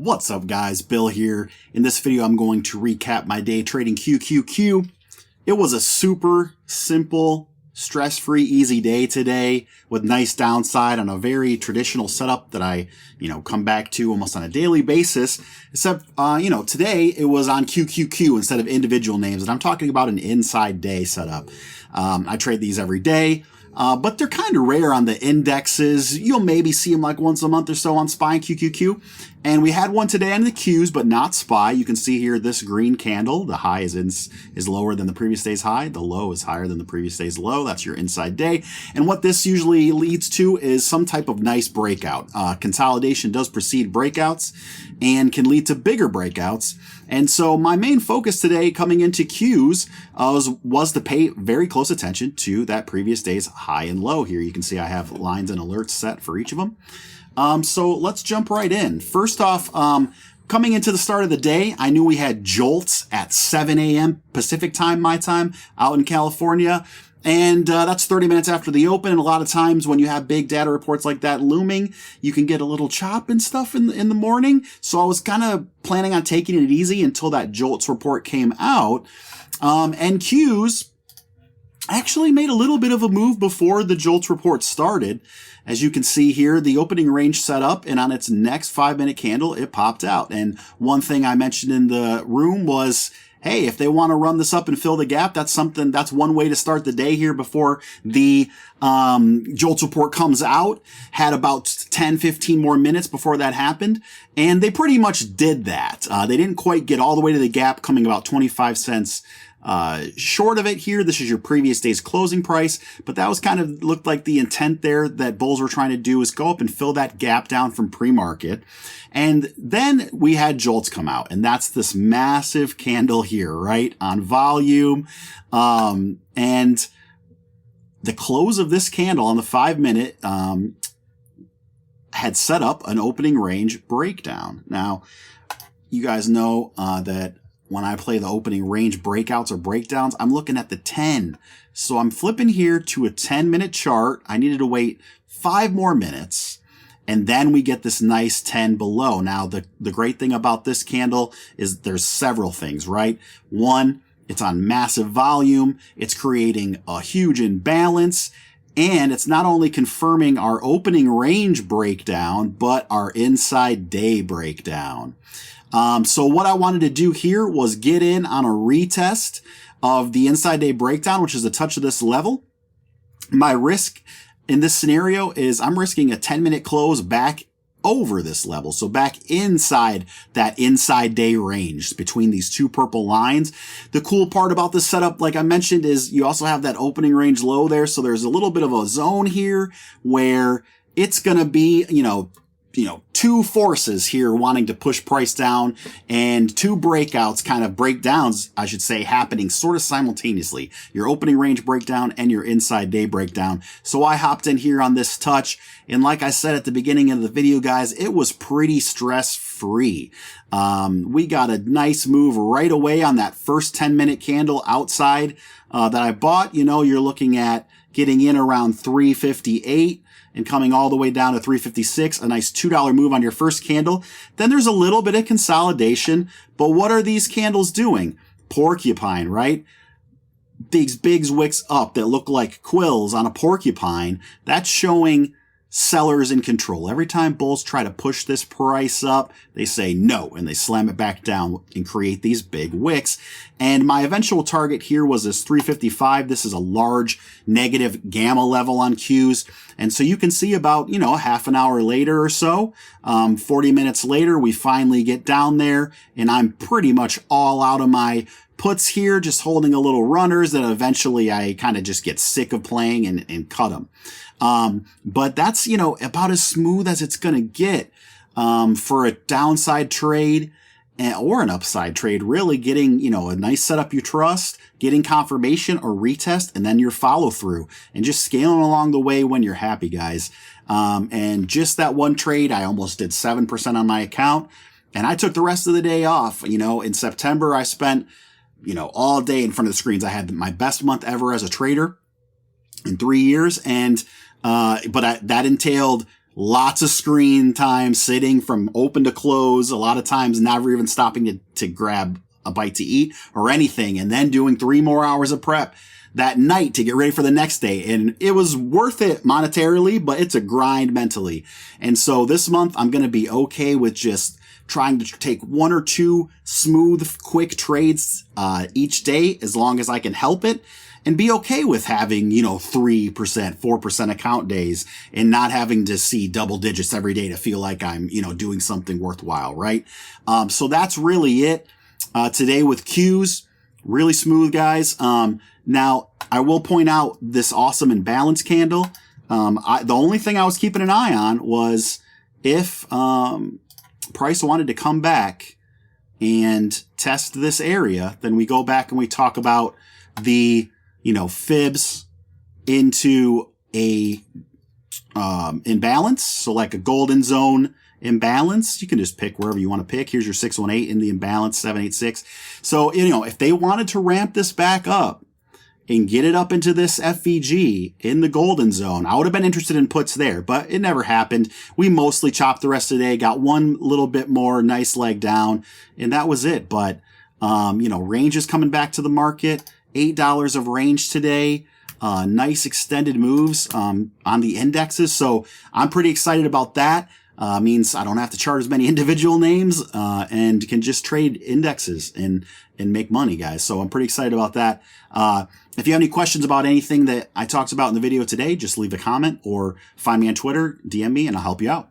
What's up guys, Bill here. In this video I'm going to recap my day trading QQQ. It was a super simple, stress-free, easy day today with nice downside on a very traditional setup that I, come back to almost on a daily basis. Except, today it was on QQQ instead of individual names, and I'm talking about an inside day setup. I trade these every day. But they're kind of rare on the indexes. You'll maybe see them like once a month or so on SPY and QQQ. And we had one today on the Qs, but not SPY. You can see here this green candle. The high is lower than the previous day's high. The low is higher than the previous day's low. That's your inside day. And what this usually leads to is some type of nice breakout. Consolidation does precede breakouts and can lead to bigger breakouts. And so my main focus today coming into Qs was to pay very close attention to that previous day's high and low here. You can see I have lines and alerts set for each of them. So let's jump right in. First off, coming into the start of the day, I knew we had jolts at 7 a.m. Pacific time, my time, out in California. And that's 30 minutes after the open. And a lot of times when you have big data reports like that looming, you can get a little chop and stuff in the morning. So I was kind of planning on taking it easy until that jolts report came out. And Qs actually made a little bit of a move before the jolts report started. As you can see here, the opening range set up, and on its next 5-minute candle, it popped out. And one thing I mentioned in the room was, hey, if they want to run this up and fill the gap, that's one way to start the day here before the jolts report comes out. Had about 10-15 more minutes before that happened, and they pretty much did that. They didn't quite get all the way to the gap, coming about 25 cents short of it here. This is your previous day's closing price, but that was kind of looked like the intent there that bulls were trying to do, is go up and fill that gap down from pre-market. And then we had jolts come out, and that's this massive candle here, right, on volume. And the close of this candle on the 5-minute had set up an opening range breakdown. Now, you guys know that when I play the opening range breakouts or breakdowns, I'm looking at the 10. So I'm flipping here to a 10-minute chart. I needed to wait 5 more minutes, and then we get this nice 10 below. Now, the great thing about this candle is there's several things, right? One, it's on massive volume. It's creating a huge imbalance. And it's not only confirming our opening range breakdown, but our inside day breakdown. So what I wanted to do here was get in on a retest of the inside day breakdown, which is a touch of this level. My risk in this scenario is I'm risking a 10-minute close back over this level. So back inside that inside day range between these two purple lines. The cool part about this setup, like I mentioned, is you also have that opening range low there. So there's a little bit of a zone here where it's going to be, two forces here wanting to push price down, and two breakouts, kind of breakdowns, I should say, happening sort of simultaneously. Your opening range breakdown and your inside day breakdown. So I hopped in here on this touch, and like I said at the beginning of the video, guys, it was pretty stress-free. We got a nice move right away on that first 10-minute candle outside that I bought. You're looking at getting in around 358. And coming all the way down to 356, a nice $2 move on your first candle. Then there's a little bit of consolidation, but what are these candles doing? Porcupine, right? These big wicks up that look like quills on a porcupine, that's showing sellers in control. Every time bulls try to push this price up, they say no, and they slam it back down and create these big wicks. And my eventual target here was this 355. This is a large negative gamma level on Qs. And so you can see about, a half an hour later or so, 40 minutes later, we finally get down there, and I'm pretty much all out of my puts here, just holding a little runners that eventually I kind of just get sick of playing and cut them. But that's, about as smooth as it's going to get, for a downside trade or an upside trade, really getting, a nice setup you trust, getting confirmation or retest, and then your follow through, and just scaling along the way when you're happy, guys. And just that one trade, I almost did 7% on my account, and I took the rest of the day off. In September, I spent, all day in front of the screens. I had my best month ever as a trader in 3 years. And, that entailed lots of screen time, sitting from open to close, a lot of times never even stopping to grab a bite to eat or anything, and then doing 3 more hours of prep that night to get ready for the next day. And it was worth it monetarily, but it's a grind mentally. And so this month I'm going to be okay with just trying to take 1 or 2 smooth, quick trades each day, as long as I can help it, and be okay with having, 3%, 4% account days and not having to see double digits every day to feel like I'm, doing something worthwhile, right? So that's really it today with Qs. Really smooth, guys. Now, I will point out this awesome imbalance candle. The only thing I was keeping an eye on was if price wanted to come back and test this area, then we go back and we talk about the, fibs into a imbalance. So like a golden zone imbalance, you can just pick wherever you want to pick. Here's your 618 in the imbalance, 786. So, if they wanted to ramp this back up and get it up into this FVG in the golden zone, I would have been interested in puts there, but it never happened. We mostly chopped the rest of the day, got one little bit more nice leg down, and that was it. But, range is coming back to the market, $8 of range today. Nice extended moves on the indexes. So I'm pretty excited about that. Means I don't have to chart as many individual names and can just trade indexes and make money, guys. So I'm pretty excited about that. If you have any questions about anything that I talked about in the video today, just leave a comment or find me on Twitter, DM me, and I'll help you out.